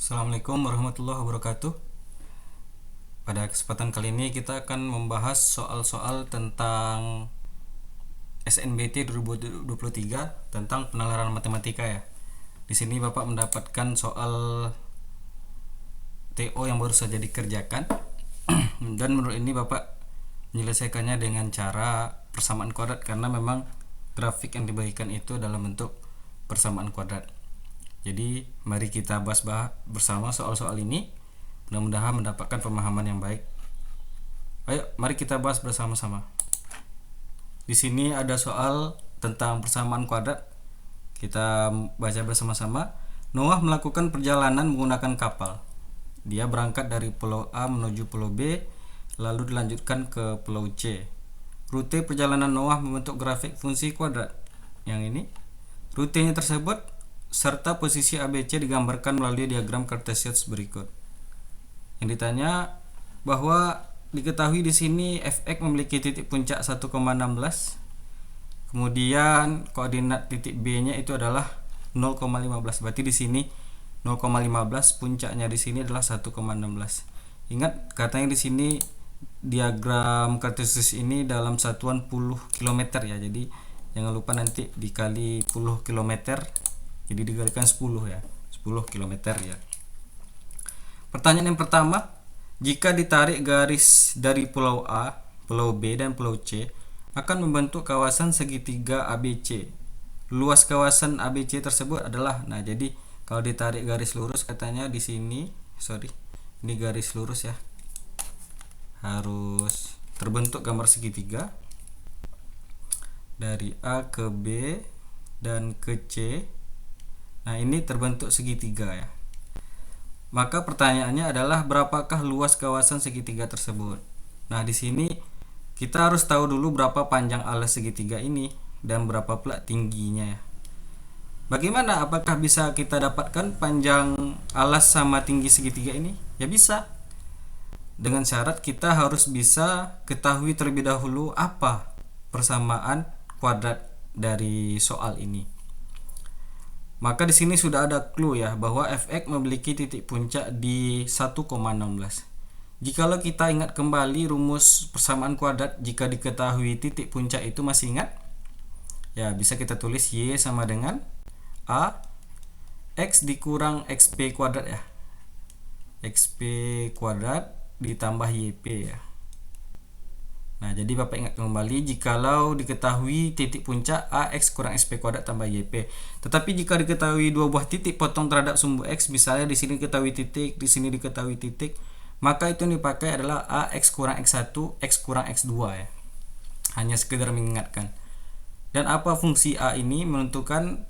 Assalamualaikum warahmatullahi wabarakatuh. Pada kesempatan kali ini kita akan membahas soal-soal tentang SNBT 2023 tentang penalaran matematika ya. Di sini Bapak mendapatkan soal TO yang baru saja dikerjakan dan menurut ini Bapak menyelesaikannya dengan cara persamaan kuadrat karena memang grafik yang dibagikan itu dalam bentuk persamaan kuadrat. Jadi mari kita bahas bersama soal-soal ini. Mudah-mudahan mendapatkan pemahaman yang baik. Ayo, mari kita bahas bersama-sama. Di sini ada soal tentang persamaan kuadrat. Kita baca bersama-sama. Noah melakukan perjalanan menggunakan kapal. Dia berangkat dari Pulau A menuju Pulau B, lalu dilanjutkan ke Pulau C. Rute perjalanan Noah membentuk grafik fungsi kuadrat. Yang ini, rutenya tersebut serta posisi ABC digambarkan melalui diagram Cartesius berikut. Yang ditanya bahwa diketahui di sini fx memiliki titik puncak 1,16. Kemudian koordinat titik B-nya itu adalah 0,15. Berarti di sini 0,15, puncaknya di sini adalah 1,16. Ingat katanya di sini diagram Cartesius ini dalam satuan puluh km ya. Jadi jangan lupa nanti dikali puluh km. Jadi dikalikan 10 ya. 10 km ya. Pertanyaan yang pertama, jika ditarik garis dari Pulau A, Pulau B dan Pulau C akan membentuk kawasan segitiga ABC. Luas kawasan ABC tersebut adalah, nah jadi kalau ditarik garis lurus katanya di sini, ini garis lurus ya. Harus terbentuk gambar segitiga dari A ke B dan ke C. Nah, ini terbentuk segitiga ya. Maka pertanyaannya adalah berapakah luas kawasan segitiga tersebut? Nah, di sini kita harus tahu dulu berapa panjang alas segitiga ini dan berapa pula tingginya ya. Bagaimana? Apakah bisa kita dapatkan panjang alas sama tinggi segitiga ini? Ya bisa. Dengan syarat kita harus bisa ketahui terlebih dahulu apa persamaan kuadrat dari soal ini. Maka di sini sudah ada clue ya bahwa fx memiliki titik puncak di 1,16. Jikalau kita ingat kembali rumus persamaan kuadrat jika diketahui titik puncak itu, masih ingat? Ya, bisa kita tulis y sama dengan a x dikurang xp kuadrat ya. xp kuadrat ditambah yp ya. Nah, jadi Bapak ingat kembali jikalau diketahui titik puncak AX kurang SP kuadrat tambah YP. Tetapi jika diketahui dua buah titik potong terhadap sumbu X, misalnya di sini diketahui titik, di sini diketahui titik, maka itu yang dipakai adalah AX kurang X1, X kurang X2 ya. Hanya sekedar mengingatkan. Dan apa fungsi A ini menentukan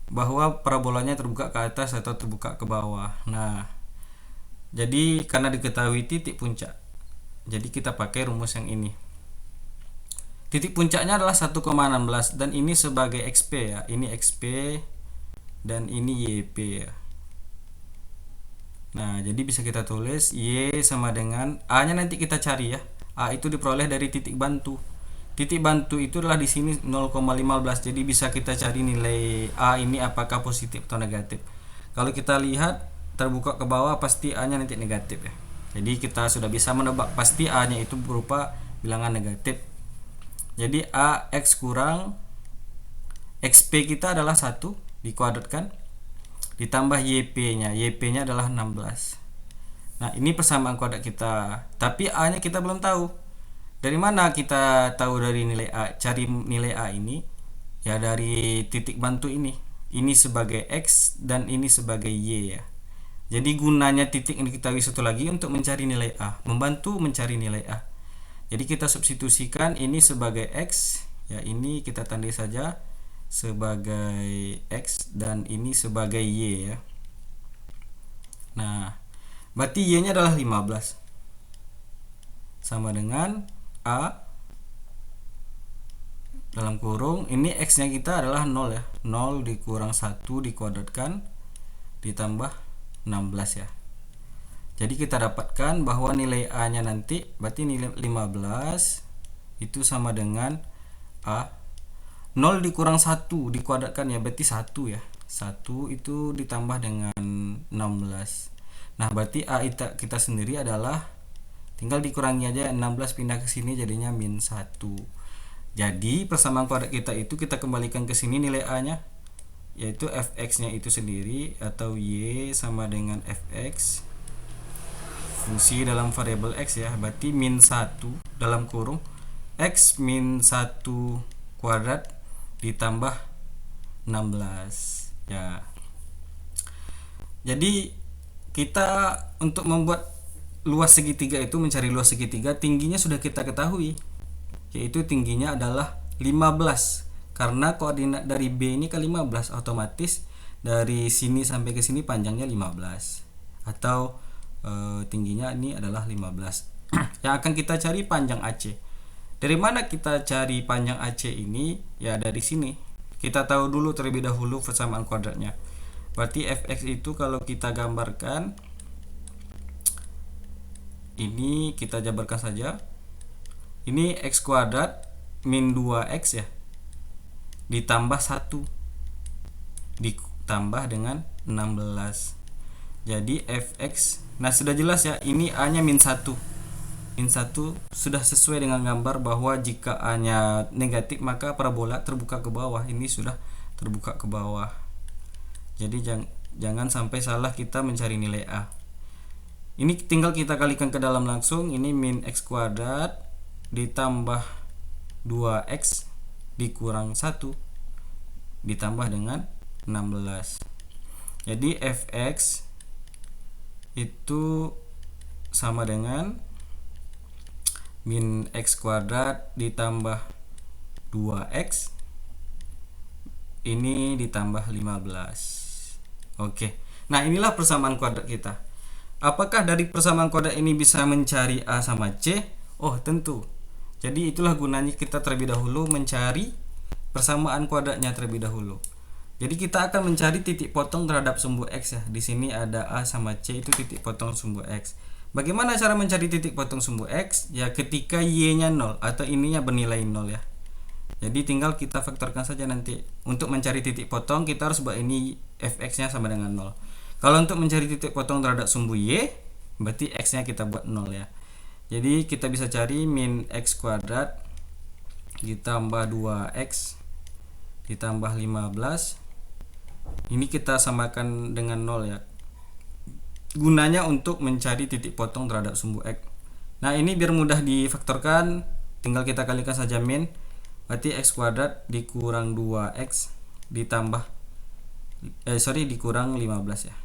bahwa parabolanya terbuka ke atas atau terbuka ke bawah. Nah, jadi karena diketahui titik puncak, jadi kita pakai rumus yang ini. Titik puncaknya adalah 1,16 dan ini sebagai XP ya. Ini XP dan ini YP ya. Nah, jadi bisa kita tulis Y sama dengan A-nya nanti kita cari ya. A itu diperoleh dari titik bantu. Titik bantu itu adalah di sini 0,15. Jadi bisa kita cari nilai A ini apakah positif atau negatif. Kalau kita lihat terbuka ke bawah, pasti A-nya nanti negatif ya. Jadi kita sudah bisa menebak pasti A-nya itu berupa bilangan negatif. Jadi AX kurang XP kita adalah 1 dikuadratkan ditambah YP-nya. YP-nya adalah 16. Nah, ini persamaan kuadrat kita. Tapi A-nya kita belum tahu. Dari mana kita tahu dari nilai A? Cari nilai A ini ya dari titik bantu ini. Ini sebagai X dan ini sebagai Y ya. Jadi gunanya titik yang diketahui satu lagi untuk mencari nilai A, membantu mencari nilai A. Jadi kita substitusikan ini sebagai X, ya ini kita tandai saja sebagai X dan ini sebagai Y ya. Nah, berarti Y-nya adalah 15. Sama dengan A dalam kurung, ini X-nya kita adalah 0 ya. 0 dikurang 1 dikuadratkan ditambah 16 ya. Jadi kita dapatkan bahwa nilai A-nya nanti berarti nilai 15 itu sama dengan A 0 dikurang 1 dikuadratkan ya, berarti 1 ya. 1 itu ditambah dengan 16. Nah, berarti A kita sendiri adalah tinggal dikurangi aja, 16 pindah ke sini jadinya min 1. Jadi persamaan kuadrat kita itu kita kembalikan ke sini nilai A-nya, yaitu fx-nya itu sendiri atau y sama dengan fx fungsi dalam variabel x ya, berarti min 1 dalam kurung x min 1 kuadrat ditambah 16 ya. Jadi kita untuk membuat luas segitiga itu, mencari luas segitiga, tingginya sudah kita ketahui, yaitu tingginya adalah 15. Karena koordinat dari B ini ke 15, otomatis dari sini sampai ke sini panjangnya 15, atau tingginya ini adalah 15. Yang akan kita cari panjang AC. Dari mana kita cari panjang AC ini? Ya dari sini. Kita tahu dulu terlebih dahulu persamaan kuadratnya. Berarti fx itu kalau kita gambarkan, ini kita jabarkan saja. Ini x kuadrat min 2x ya, ditambah 1 ditambah dengan 16. Jadi fx, nah sudah jelas ya, ini a nya min 1. Min 1 sudah sesuai dengan gambar bahwa jika a nya negatif maka parabola terbuka ke bawah. Ini sudah terbuka ke bawah. Jadi jangan sampai salah kita mencari nilai a. Ini tinggal kita kalikan ke dalam langsung. Ini min x kuadrat ditambah 2x dikurang 1 ditambah dengan 16. Jadi fx itu sama dengan min x kuadrat ditambah 2x ini ditambah 15. Oke. Nah, inilah persamaan kuadrat kita. Apakah dari persamaan kuadrat ini bisa mencari A sama C? Oh, tentu. Jadi itulah gunanya kita terlebih dahulu mencari persamaan kuadratnya terlebih dahulu. Jadi kita akan mencari titik potong terhadap sumbu x ya. Di sini ada A sama C, itu titik potong sumbu x. Bagaimana cara mencari titik potong sumbu x? Ya ketika y-nya 0 atau ininya bernilai 0 ya. Jadi tinggal kita vektorkan saja nanti. Untuk mencari titik potong kita harus buat ini fx-nya sama dengan 0. Kalau untuk mencari titik potong terhadap sumbu y, berarti x-nya kita buat 0 ya. Jadi kita bisa cari min x kuadrat ditambah 2x ditambah 15. Ini kita samakan dengan 0 ya. Gunanya untuk mencari titik potong terhadap sumbu x. Nah, ini biar mudah difaktorkan, tinggal kita kalikan saja min. Berarti x kuadrat dikurang 2x ditambah dikurang 15 ya.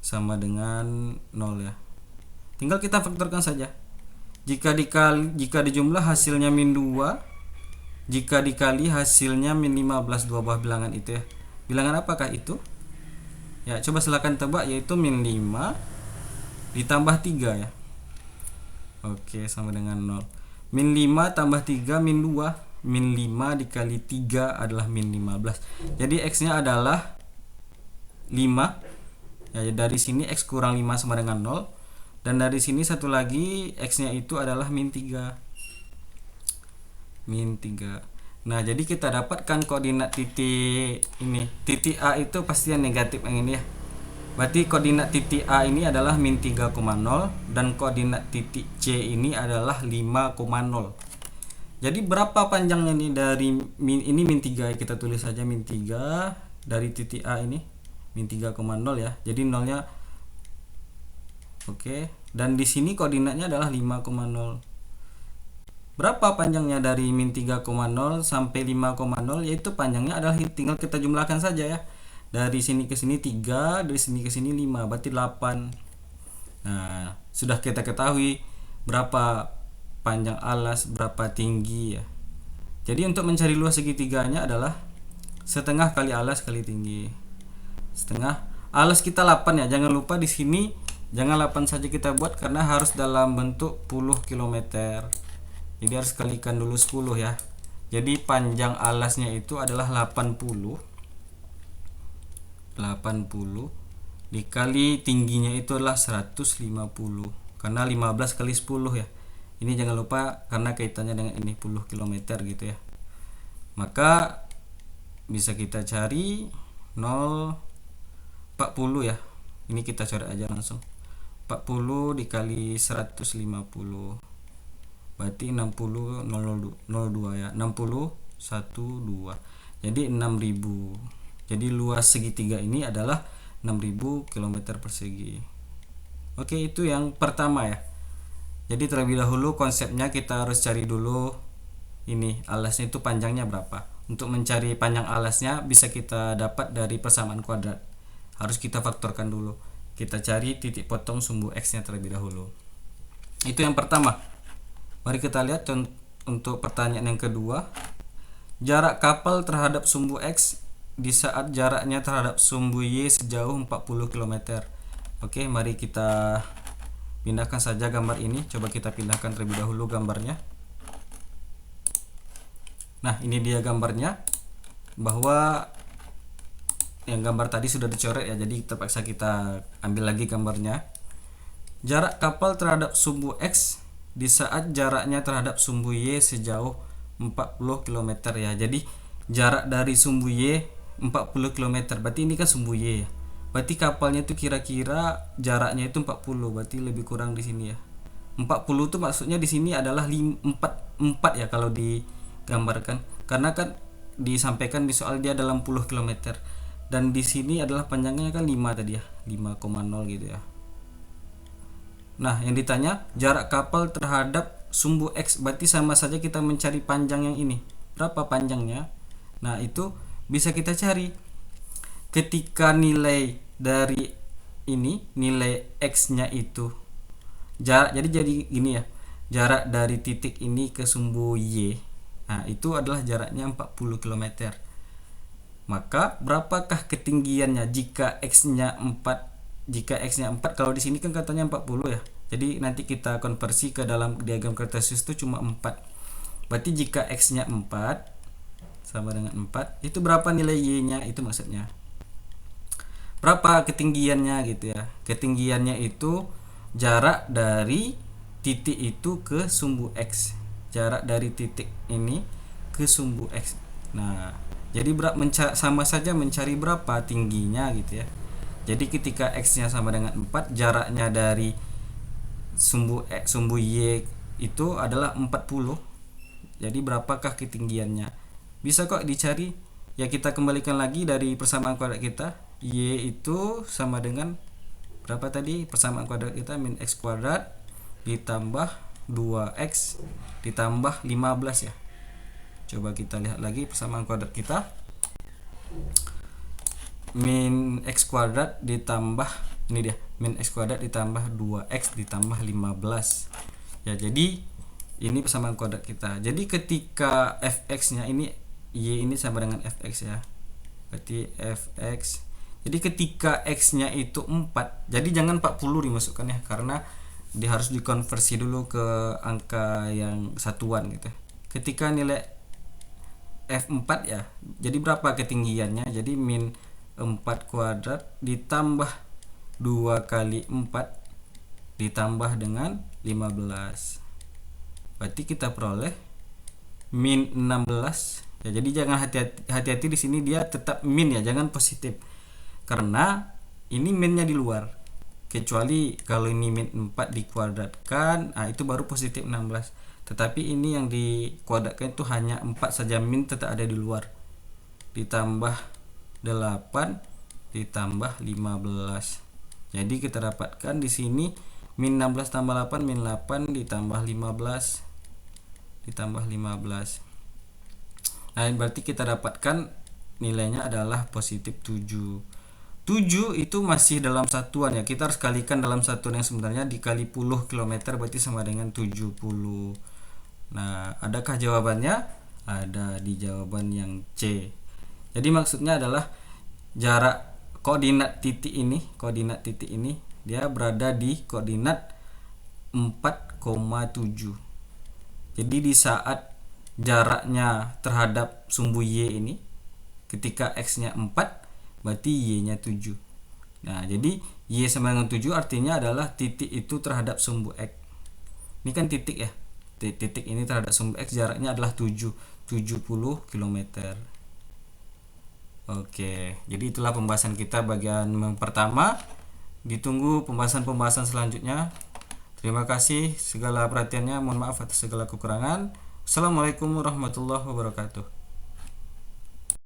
Sama dengan 0 ya. Tinggal kita faktorkan saja. Jika dijumlah hasilnya min 2, jika dikali hasilnya min 15, dua buah bilangan itu ya. Bilangan apakah itu? Ya, coba silakan tebak, yaitu min 5 ditambah 3 ya. Oke, sama dengan 0. Min 5 tambah 3 min 2. Min 5 dikali 3 adalah min 15. Jadi x-nya adalah 5. Ya, dari sini x kurang 5 sama dengan 0. Dan dari sini satu lagi x-nya itu adalah min 3. Min 3. Nah, jadi kita dapatkan koordinat titik ini. Titik A itu pasti yang negatif yang ini ya. Berarti koordinat titik A ini adalah min 3,0 dan koordinat titik C ini adalah 5,0. Jadi berapa panjangnya nih dari min 3 kita tulis saja min 3 dari titik A ini min 3,0 ya. Jadi nolnya oke, dan di sini koordinatnya adalah 5,0. Berapa panjangnya dari min 3,0 sampai 5,0? Yaitu panjangnya adalah tinggal kita jumlahkan saja ya. Dari sini ke sini 3, dari sini ke sini 5, berarti 8. Nah, sudah kita ketahui berapa panjang alas, berapa tinggi ya. Jadi untuk mencari luas segitiganya adalah setengah kali alas kali tinggi. Setengah alas kita 8 ya. Jangan lupa di sini jangan 8 saja kita buat karena harus dalam bentuk puluh kilometer. Jadi harus kalikan dulu 10 ya. Jadi panjang alasnya itu adalah 80 dikali tingginya itu adalah 150, karena 15 kali 10 ya. Ini jangan lupa karena kaitannya dengan ini 10 km gitu ya. Maka bisa kita cari 40 ya. Ini kita coret aja langsung. 40 dikali 150 berarti 60,02 ya. 60,12. Jadi 6000. Jadi luas segitiga ini adalah 6000 km persegi. Oke, itu yang pertama ya. Jadi terlebih dahulu konsepnya kita harus cari dulu ini alasnya itu panjangnya berapa. Untuk mencari panjang alasnya bisa kita dapat dari persamaan kuadrat. Harus kita faktorkan dulu. Kita cari titik potong sumbu X nya terlebih dahulu. Itu yang pertama. Mari kita lihat untuk pertanyaan yang kedua. Jarak kapal terhadap sumbu X di saat jaraknya terhadap sumbu Y sejauh 40 km. Oke, mari kita pindahkan saja gambar ini. Coba kita pindahkan terlebih dahulu gambarnya. Nah, ini dia gambarnya. Bahwa yang gambar tadi sudah dicoret ya, jadi terpaksa kita ambil lagi gambarnya. Jarak kapal terhadap sumbu X di saat jaraknya terhadap sumbu Y sejauh 40 km ya. Jadi jarak dari sumbu Y 40 km. Berarti ini kan sumbu Y ya. Berarti kapalnya itu kira-kira jaraknya itu 40, berarti lebih kurang di sini ya. 40 itu maksudnya di sini adalah 4 ya kalau digambarkan. Karena kan disampaikan di soal dia dalam 10 km. Dan di sini adalah panjangnya kan 5 tadi ya. 5,0 gitu ya. Nah, yang ditanya jarak kapal terhadap sumbu X, berarti sama saja kita mencari panjang yang ini. Berapa panjangnya? Nah, itu bisa kita cari ketika nilai dari ini, nilai X-nya itu jarak, jadi gini ya. Jarak dari titik ini ke sumbu Y. Nah, itu adalah jaraknya 40 km. Maka berapakah ketinggiannya jika X-nya 4? Jika X-nya 4, kalau di sini kan katanya 40 ya. Jadi nanti kita konversi ke dalam diagram kartesius itu cuma 4. Berarti jika X-nya 4 sama dengan 4, itu berapa nilai Y-nya itu maksudnya. Berapa ketinggiannya gitu ya. Ketinggiannya itu jarak dari titik itu ke sumbu X. Jarak dari titik ini ke sumbu X. Nah, jadi sama saja mencari berapa tingginya gitu ya. Jadi ketika X-nya sama dengan 4, jaraknya dari sumbu Y itu adalah 40. Jadi berapakah ketinggiannya? Bisa kok dicari. Ya, kita kembalikan lagi dari persamaan kuadrat kita. Y itu sama dengan berapa tadi? Persamaan kuadrat kita min X kuadrat ditambah 2X ditambah 15 ya. Coba kita lihat lagi persamaan kuadrat kita. Min X kuadrat ditambah, ini dia, min X kuadrat ditambah 2X ditambah 15 ya. Jadi ini persamaan kuadrat kita. Jadi ketika Fx nya ini Y ini sama dengan Fx ya, berarti Fx. Jadi ketika X nya itu 4, jadi jangan 40 dimasukkan ya, karena dia harus dikonversi dulu ke angka yang satuan gitu. Ketika nilai F4 ya, jadi berapa ketinggiannya? Jadi min 4 kuadrat ditambah 2 kali 4 ditambah dengan 15. Berarti kita peroleh min 16 ya. Jadi jangan hati-hati di sini, dia tetap min ya, jangan positif. Karena ini minnya di luar. Kecuali kalau ini min 4 dikuadratkan, itu baru positif 16. Tetapi ini yang dikuadratkan itu hanya 4 saja, min tetap ada di luar. Ditambah 8 ditambah 15. Jadi kita dapatkan di sini min 16 tambah 8 min 8 ditambah 15 ditambah 15. Nah, berarti kita dapatkan nilainya adalah positif 7. 7 itu masih dalam satuan ya. Kita harus kalikan dalam satuan yang sebenarnya, dikali puluh kilometer berarti sama dengan 70. Nah, adakah jawabannya? Ada di jawaban yang C. Jadi maksudnya adalah jarak koordinat titik ini dia berada di koordinat 4,7. Jadi di saat jaraknya terhadap sumbu Y ini ketika X-nya 4, berarti Y-nya 7. Nah, jadi Y sama dengan 7 artinya adalah titik itu terhadap sumbu X. Ini kan titik ya. Titik ini terhadap sumbu X jaraknya adalah 70 km. Oke, jadi itulah pembahasan kita bagian yang pertama. Ditunggu pembahasan-pembahasan selanjutnya. Terima kasih segala perhatiannya. Mohon maaf atas segala kekurangan. Assalamualaikum warahmatullahi wabarakatuh.